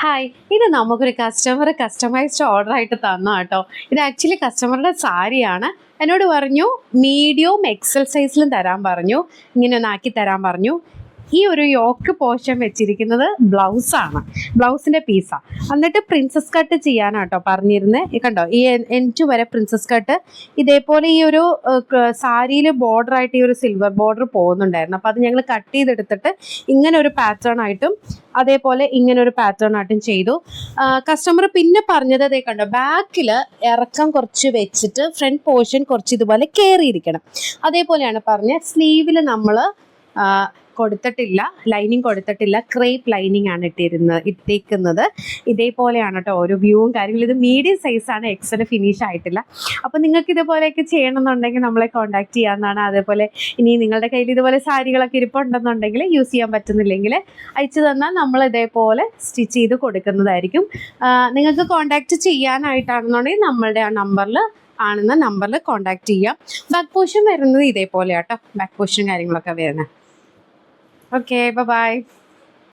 Hi, ഇത് നമുക്കൊരു customised order ആയിട്ട് തന്ന കേട്ടോ. ഇത് ആക്ച്വലി കസ്റ്റമറുടെ സാരിയാണ്. എന്നോട് പറഞ്ഞു മീഡിയവും എക്സൽ സൈസിലും തരാൻ പറഞ്ഞു, ഇങ്ങനെ ഒന്നാക്കി തരാൻ പറഞ്ഞു. ഈ ഒരു യോക്ക് പോർഷൻ വെച്ചിരിക്കുന്നത് ബ്ലൗസാണ്, ബ്ലൗസിൻ്റെ പീസാണ്. എന്നിട്ട് പ്രിൻസസ് കട്ട് ചെയ്യാനാട്ടോ പറഞ്ഞിരുന്നത്. കണ്ടോ, ഈ എൻഡ് വരെ പ്രിൻസസ് കട്ട്. ഇതേപോലെ ഈ ഒരു സാരിയിൽ ബോർഡറായിട്ട് ഈ ഒരു സിൽവർ ബോർഡർ പോകുന്നുണ്ടായിരുന്നു. അപ്പോൾ അത് ഞങ്ങൾ കട്ട് ചെയ്തെടുത്തിട്ട് ഇങ്ങനെ ഒരു പാറ്റേൺ ആയിട്ടും അതേപോലെ ഇങ്ങനെ ഒരു പാറ്റേൺ ആയിട്ടും ചെയ്തു. കസ്റ്റമർ പിന്നെ പറഞ്ഞത് അതേ കണ്ടോ, ബാക്കിൽ ഇറക്കം കുറച്ച് വെച്ചിട്ട് ഫ്രണ്ട് പോർഷൻ കുറച്ച് ഇതുപോലെ കയറിയിരിക്കണം. അതേപോലെയാണ് പറഞ്ഞത്. സ്ലീവിൽ നമ്മൾ കൊടുത്തിട്ടില്ല, ലൈനിങ് കൊടുത്തിട്ടില്ല, ക്രേപ്പ് ലൈനിങ് ആണ് ഇട്ടേക്കുന്നത്. ഇതേപോലെയാണ് കേട്ടോ ഓരോ വ്യൂവും കാര്യങ്ങളും. ഇത് മീഡിയം സൈസാണ്, എക്സൽ ഫിനിഷ് ആയിട്ടില്ല. അപ്പോൾ നിങ്ങൾക്ക് ഇതുപോലെയൊക്കെ ചെയ്യണമെന്നുണ്ടെങ്കിൽ നമ്മളെ കോൺടാക്ട് ചെയ്യാവുന്നതാണ്. അതേപോലെ ഇനി നിങ്ങളുടെ കയ്യിൽ ഇതുപോലെ സാരികളൊക്കെ ഇരിപ്പുണ്ടെന്നുണ്ടെങ്കിൽ യൂസ് ചെയ്യാൻ പറ്റുന്നില്ലെങ്കിൽ അയച്ചു തന്നാൽ നമ്മൾ ഇതേപോലെ സ്റ്റിച്ച് ചെയ്ത് കൊടുക്കുന്നതായിരിക്കും. നിങ്ങൾക്ക് കോൺടാക്ട് ചെയ്യാനായിട്ടാണെന്നുണ്ടെങ്കിൽ നമ്മളുടെ ആ നമ്പറിൽ കോൺടാക്ട് ചെയ്യാം. ബാക്ക് പോർഷൻ വരുന്നത് ഇതേപോലെ കേട്ടോ, ബാക്ക് പോർഷൻ കാര്യങ്ങളൊക്കെ വരുന്നത്. Okay, bye-bye.